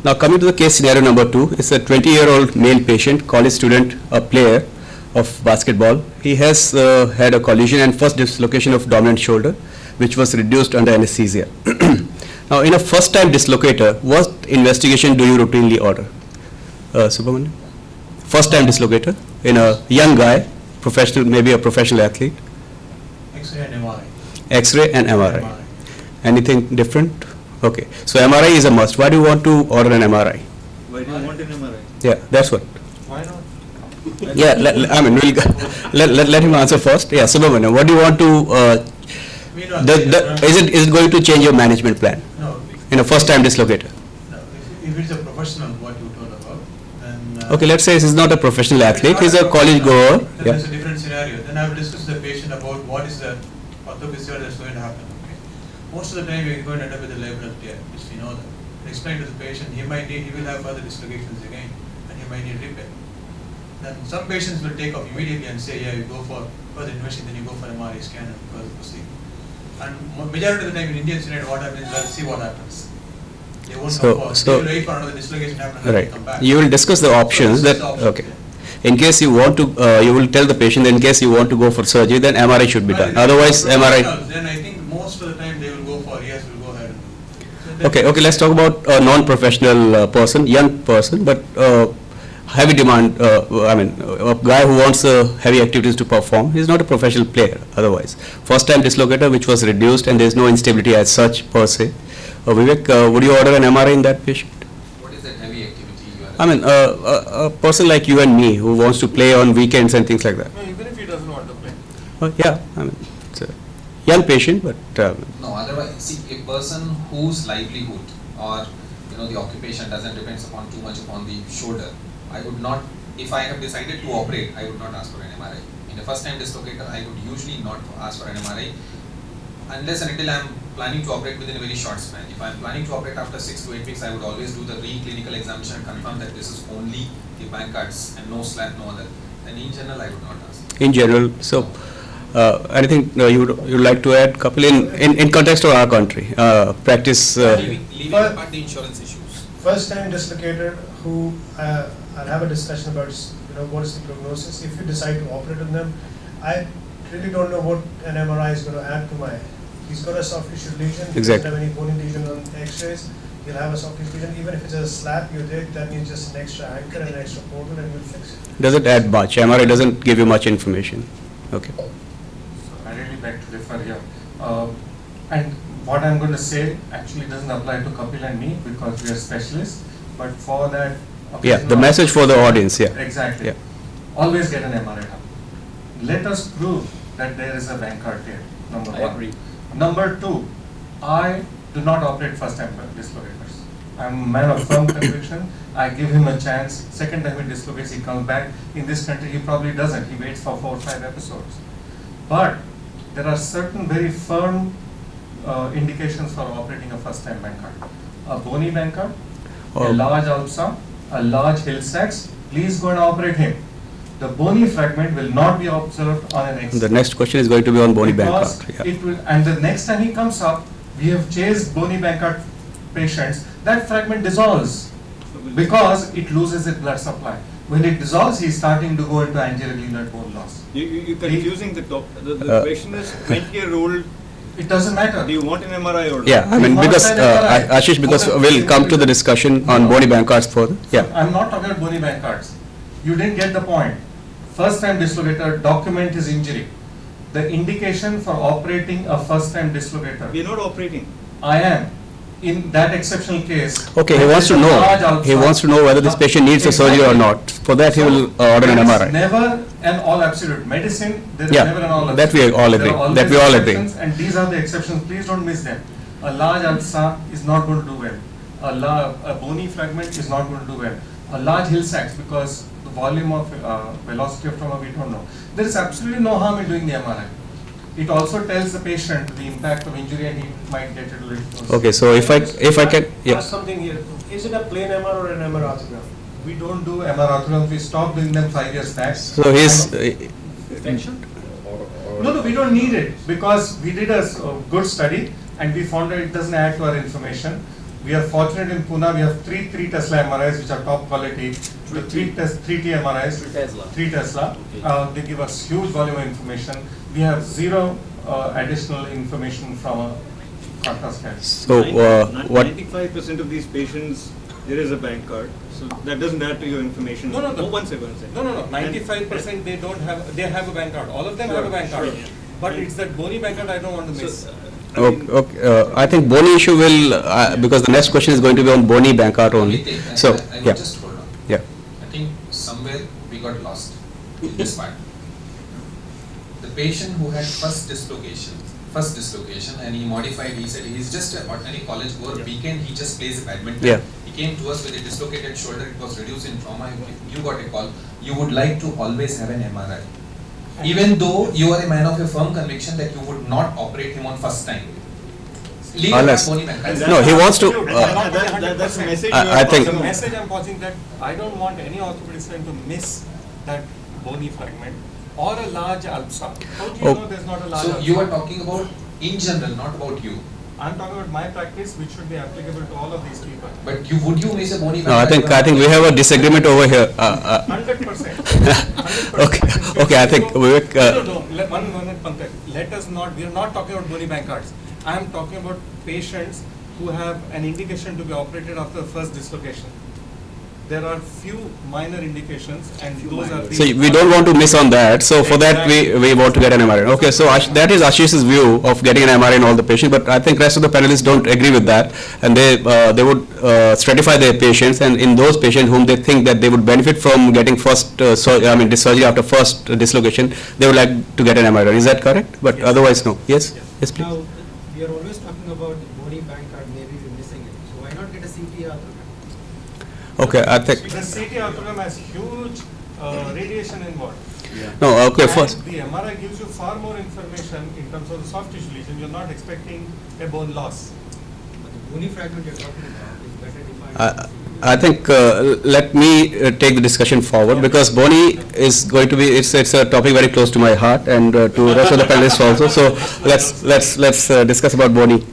Now coming to the case scenario number 2, it's a 20-year-old male patient, college student, a player of basketball. He has had a collision and first dislocation of dominant shoulder, which was reduced under anesthesia. Now in a first-time dislocator, what investigation do you routinely order? Subramanian? First-time dislocator in a young guy, professional, maybe a professional athlete. X-ray and MRI. X-ray and MRI. Anything different? Okay. So MRI is a must. Why do you want to order an MRI? Why do you want an MRI? Yeah, that's what. Why not? Yeah, let him answer first. Yeah, Subramanian, what do you want to? We don't Is it going to change your management plan No. in a first-time dislocator? No, if it's a professional, what you told about, then. Okay, let's say he's not a professional athlete. He's a college goer. Then Yeah. it's a different scenario. Then I will discuss with the patient about what is the orthophysiology that's going to happen. Okay. Most of the time we're going to end up with a lateral tear, which we know that. Explain to the patient, he will have further dislocations again, and he might need repair. Then some patients will take off immediately and say, yeah, you go for further investigation, then you go for MRI scan and further proceed. And majority of the time in Indian scenario, what happens is, let's see what happens. They won't So- come forward. so- They will wait for another dislocation to happen and then Right. come back. You will discuss the options So that, this is the option, okay. yeah. In case you want to, you will tell the patient that in case you want to go for surgery, then MRI should be done. Otherwise, MRI. Then I think most of the time they will go for, yes, we'll go ahead and do. So Okay, let's talk about a non-professional person, young person, but heavy demand, a guy who wants heavy activities to perform. He's not a professional player otherwise. First-time dislocator which was reduced and there's no instability as such per se. Vivek, would you order an MRI in that patient? What is that heavy activity you are I mean, a person like you and me who wants to play on weekends and things like that. No, even if he doesn't want to play. Yeah, I mean, it's a young patient, but No, otherwise, see, a person whose livelihood or the occupation doesn't depend upon too much upon the shoulder, I would not, if I have decided to operate, I would not ask for an MRI. In a first time dislocator, I would usually not ask for an MRI unless and until I am planning to operate within a very short span. If I am planning to operate after 6 to 8 weeks, I would always do the re-clinical examination and confirm that this is only the Bankards and no slap, no other. And in general, I would not ask. in general, so anything you would like to add, Kapil, in context of our country, practice? Leaving apart the insurance issues. First time dislocator who I'll have a discussion about what is the prognosis. If you decide to operate on them, I really don't know what an MRI is going to add to my. He's got a soft tissue lesion. He Exactly. doesn't have any bony lesion on X-rays. He'll have a soft tissue lesion. Even if it's a slap you did, that means just an extra anchor and an extra portal, and we'll fix it. Doesn't add much. MRI doesn't give you much information. Okay. I really beg to differ here. And what I'm going to say actually doesn't apply to Kapil and me because we are specialists, but for that. Yeah, the message for the audience. Yeah. Exactly. Yeah. Always get an MRI done. Let us prove that there is a Bankard here. Number I one. agree. Number two, I do not operate first time dislocators. I'm a man of firm conviction. I give him a chance. Second time he dislocates, he comes back. In this country, he probably doesn't. He waits for 4 or 5 episodes. But there are certain very firm indications for operating a first time Bankard. A bony Bankard, a large ulcer, a large Hill Sachs. Please go and operate him. The bony fragment will not be observed on an X-ray. The next question is going to be on bony Because Bankard. Yeah. it will, and the next time he comes up, we have chased bony Bankard patients, that fragment dissolves because it loses its blood supply. When it dissolves, he is starting to go into anterior glenoid bone loss. You're confusing the question is 20-year-old. It doesn't matter. Do you want an MRI or not? Yeah, I mean, Not because an MRI. Ashish, because we'll come to the discussion on bony Bankards further. Yeah. I'm not talking about bony Bankards. You didn't get the point. First time dislocator, document his injury. The indication for operating a first time dislocator. We are not operating. I am. In that exceptional case. Okay, he wants to know. He wants to know whether this patient needs a surgery or not. For that, he will order an There is MRI. never an all absolute. Medicine, there is Yeah, never an all that absolute. we all There agree. are always That we all agree. exceptions, and these are the exceptions. Please don't miss them. A large ulcer is not going to do well. A bony fragment is not going to do well. A large Hill Sachs, because the volume of velocity of trauma we don't know. There is absolutely no harm in doing the MRI. It also tells the patient the impact of injury, and he might get it a little closer. Okay, so if I can, yeah. Ask something here. Is it a plain MR or an MR arthrogram? We don't do MR arthrograms. We stopped doing them 5 years back. So he's No, we don't need it because we did a good study and we found that it doesn't add to our information. We are fortunate in Pune, we have 3 Tesla MRIs which are top quality. The 3 T MRIs, 3 Tesla. They give us huge volume of information. We have zero additional information from a contrast scan. so what? 95% of these patients, there is a Bankard. So that doesn't add to your information. No. One second. No. 95% they don't have. They have a Bankard. All of them have a Bankard. Sure. But it's that bony Bankard I don't want to miss. Okay, I think bony issue will because the next question is going to be on bony Bankard only. So I yeah, would just hold on. yeah. I think somewhere we got lost in this part. The patient who had first dislocation, and he modified, he said he's just an ordinary college goer, weekend he just plays badminton. Yeah. He came to us with a dislocated shoulder, it was reduced in trauma, you got a call, you would like to always have an MRI. Even though you are a man of a firm conviction that you would not operate him on first time. Leave Unless- bony Bankard. No, he wants to. That's the message. I think- The message I'm passing that I don't want any orthopedic surgeon to miss that bony fragment or a large ulcer. How do you know there's not a large So ulcer? you are talking about in general, not about you. I'm talking about my practice, which should be applicable to all of these people. But would you miss a bony No, I Bankard? think we have a disagreement over here. 100%. Okay, I think Vivek. No. One minute, Pankaj. Let us not. We are not talking about bony Bankards. I am talking about patients who have an indication to be operated after the first dislocation. there are few minor indications, and those are the. So we don't want to miss on that. So for that we want to get an MRI. Okay, so that is Ashish's view of getting an MRI in all the patients, but I think rest of the panelists don't agree with that, and they would stratify their patients, and in those patients whom they think that they would benefit from getting first this surgery after first dislocation, they would like to get an MRI. Is that correct? But Yes. otherwise no. Yes. Yes, please. Now, we are always talking about the bony bank card, maybe we're missing it. So why not get a CT arthrogram? Okay, I think The CT arthrogram has huge radiation involved. no. Okay, And first. the MRI gives you far more information in terms of the soft tissue lesion. You're not expecting a bone loss. But the bony fragment you're talking about is better defined. I think let me take the discussion forward, because bony is going to be it's a topic very close to my heart, and to rest of the panelists also. So let's discuss about bony.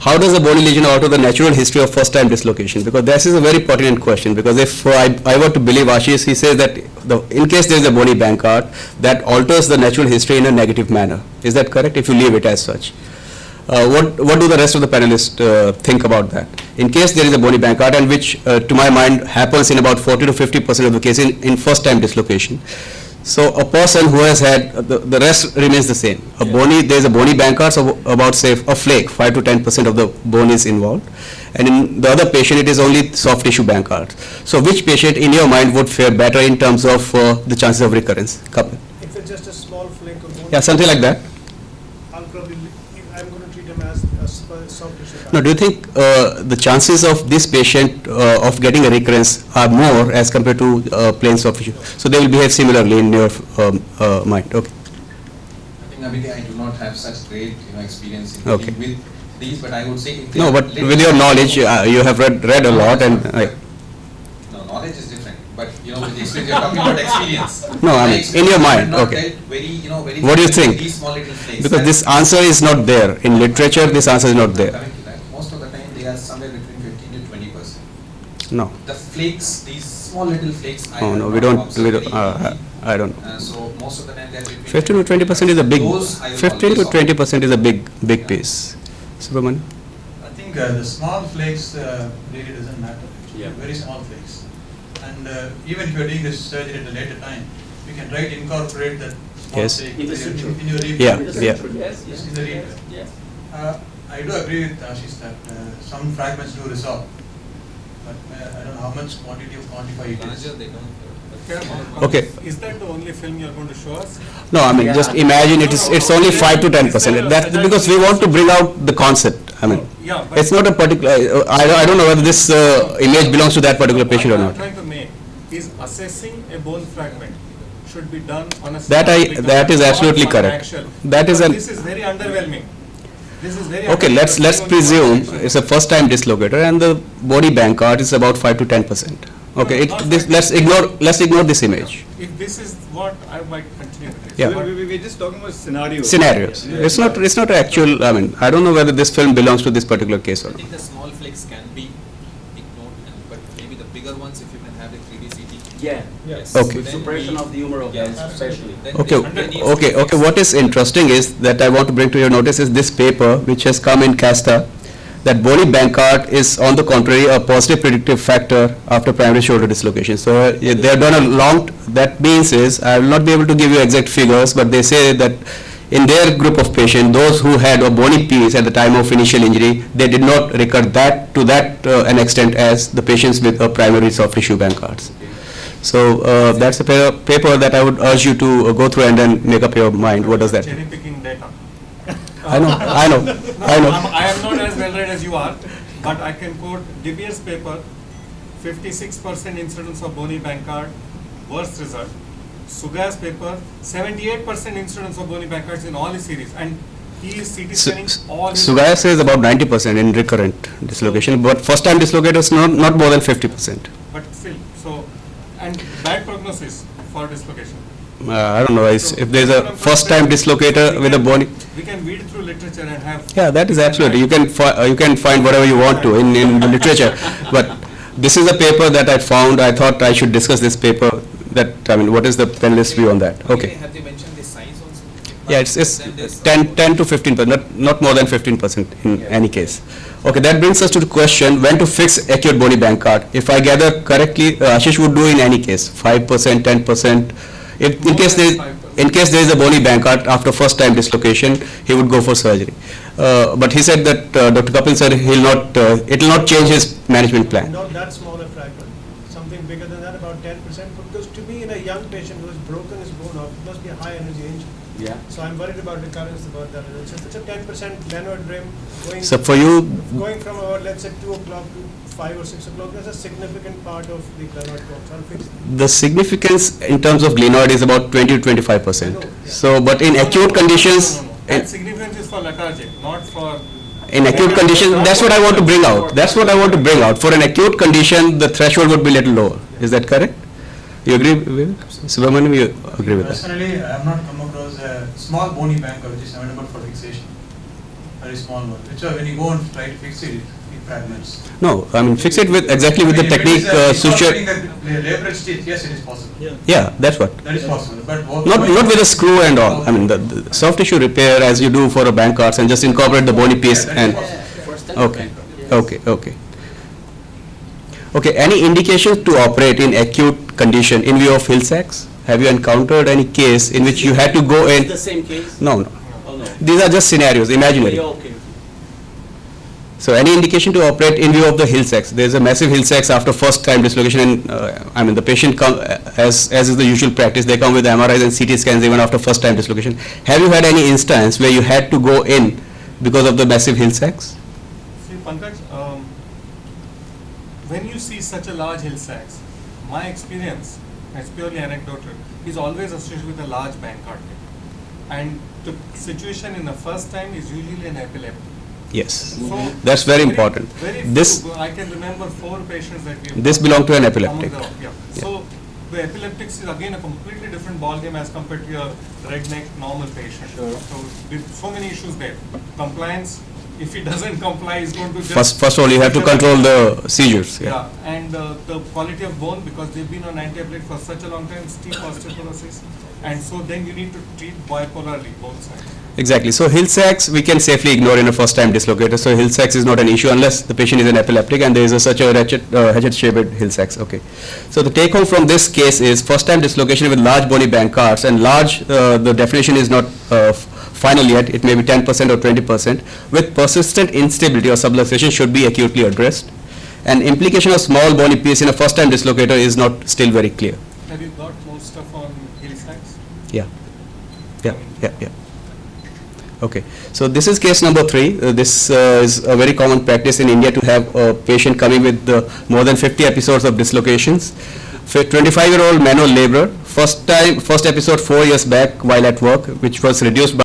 How does a bony lesion alter the natural history of first time dislocation? Because this is a very pertinent question, because if I were to believe Ashish, he says that in case there is a bony Bankart, that alters the natural history in a negative manner. Is that correct, if you leave it as such? What do the rest of the panelists think about that? In case there is a bony Bankart, and which to my mind happens in about 40 to 50% of the cases in first time dislocation. So a person who has had, the rest remains the same. There is a bony Bankart, so about say a flake, 5 to 10% of the bone is involved. And in the other patient, it is only soft tissue Bankart. So which patient in your mind would fare better in terms of the chances of recurrence? Kapil? If it's just a small flake of bone. Yeah, something like that. I'm going to treat him as a soft tissue. Now, do you think the chances of this patient of getting a recurrence are more as compared to plain soft tissue? So they will behave similarly in your mind. Okay. I think, Abhiti, I do not have such great experience in Okay. dealing with these, but I would say if they No, are but little- with your knowledge, you have read a lot, and No, knowledge is different, but with the experience, you're talking about experience. No, I My mean, experience, in your I mind, have not okay. dealt very, very What do you frequently with think? These small little flakes. because this answer is not there in literature. This answer is not there. Coming to that, most of the time they are somewhere between 15 to 20%. No. The flakes, these small little flakes, I Oh have no, not we don't. observed very I keenly. don't know. So most of the time they are between 15 to 20% is a big. Those I will 15 to always 20% is a big Yeah. piece. Subramanian? I think the small flakes really doesn't matter. Very small flakes. And even if you're doing this surgery at a later time, you can try to incorporate that small Yes. flake In the suture. in your reef. Yeah, yeah. Yes, yes. In the reef. Yes. I do agree with Ashish that some fragments do resolve, but I don't know how much quantity of quantify it is. Larger, they don't. Okay. Is that the only film you're going to show us? No, I mean, just imagine it's only 5 to 10%. That's because we want to bring out the concept. I mean, Yeah, but it's not a particular. I don't know whether this image belongs to that particular patient or what I'm not. trying to make is assessing a bone fragment should be done on a. That is absolutely not on correct. actual. That is But an. This is very underwhelming. This is very. Okay, let's underwhelming. presume it's a first time dislocator and the body Bankart is about 5 to 10%. Okay, let's ignore this image. If this is what I might continue with this. Yeah. But We're just talking about scenarios. Scenarios. It's not actual. I mean, I don't know whether this film belongs to this particular case or I not. think the small flakes can be ignored, but maybe the bigger ones, if you can have a 3D CT. Yeah. Yes. Okay. Then Suppression we- of the humor of Yes. that, especially. Then Okay, they need to okay. fix- What is interesting is that I want to bring to your notice is this paper which has come in Casta, that bony Bankart is on the contrary a positive predictive factor after primary shoulder dislocation. So they have done a long. That means is I will not be able to give you exact figures, but they say that in their group of patients, those who had a bony piece at the time of initial injury, they did not recur that to that an extent as the patients with a primary soft tissue Bankarts. So that's a paper that I would urge you to go through and then make up your mind. What does that mean? cherry picking data. I know. I am not as well read as you are, but I can quote De Beer's paper, 56% incidence of bony Bankart, worst result. Sugai's paper, 78% incidence of bony Bankarts in all his series, and he is CT scanning all his. Sugaya says about 90% in recurrent dislocation, but first time dislocators not more than 50%. But still, so, and bad prognosis for dislocation. I don't know if there's a first time dislocator with a bony. We can read through literature and have. Yeah, that is absolutely. You can find whatever you want to in the literature, but this is a paper that I found. I thought I should discuss this paper. What is the panelist view on that? Okay. Have they mentioned the size also? Yeah, it's 10 to 15%, not more than 15% in any case. Okay, that brings us to the question when to fix acute bony Bankart. If I gather correctly, Ashish would do in any case 5%, 10%. If in case there is a bony Bankart after first time dislocation, he would go for surgery. But he said that Dr. Kapil said it will not change his management plan. Not that small a fragment, something bigger than that, about 10%. Because to me, in a young patient who has broken his bone off, it must be a high energy injury. Yeah. So I'm worried about recurrence about that. So if it's a 10% Leonard rim going, So for you, going from about, let's say, 2 o'clock to 5 or 6 o'clock, that's a significant part of the glenoid box. I'll fix it. the significance in terms of glenoid is about 20 to 25%. I know, yeah. So, but in acute conditions, That significance is for lethargic, not for. in acute conditions, that's what I want to bring out. That's what I want to bring out. For an acute condition, the threshold would be little lower. Is that correct? You agree with it? Subramaniam, you agree with that? Personally, I have not come across a small bony Bankart which is available for fixation. Very small one. Which when you go and try to fix it, it fragments. No, I mean fix it with exactly with the If it technique is suture. leverage teeth, yes, it is possible. Yeah, that's what. That is possible. But Not with a screw and all. I mean the soft tissue repair as you do for a Bankart and just incorporate the bony piece and. Okay, okay, okay. Okay, any indications to operate in acute condition in view of Hill sacks? Have you encountered any case in which you had to go in? The same case? No, no. Oh, no. These are just scenarios, imaginary. Yeah, okay. So any indication to operate in view of the Hill sacks? There is a massive Hill sacks after first time dislocation and I mean the patient come as is the usual practice, they come with MRIs and CT scans even after first time dislocation. Have you had any instance where you had to go in because of the massive Hill sacks? See, Pankaj, when you see such a large hill sacks, my experience, it's purely anecdotal, is always associated with a large Bankart. And the situation in the first time is usually an epileptic. Yes, So that's very important. Very This few, I can remember 4 patients that we have. This belong to an epileptic. Yeah. So the epileptics is again a completely different ballgame as compared to your redneck normal patient. Sure. So there's so many issues there. Compliance, if he doesn't comply, he's going to just. First of all, you have to control the seizures. Yeah. Yeah, and the quality of bone, because they've been on antiepileptic for such a long time, steep osteoporosis, and so then you need to treat bipolarly both sides. Exactly. So Hill sacks we can safely ignore in a first time dislocator. So Hill sacks is not an issue unless the patient is an epileptic and there is such a hatchet shaped Hill sacks. Okay. So the take home from this case is first time dislocation with large bony Bankarts, and large the definition is not final yet. It may be 10% or 20% with persistent instability or subluxation should be acutely addressed. And implication of small bony piece in a first time dislocator is not still very clear. Have you got more stuff on Hill sacks? Yeah. Okay, so this is case number 3. This is a very common practice in India to have a patient coming with more than 50 episodes of dislocations. 25-year-old manual laborer, first episode 4 years back while at work, which was reduced by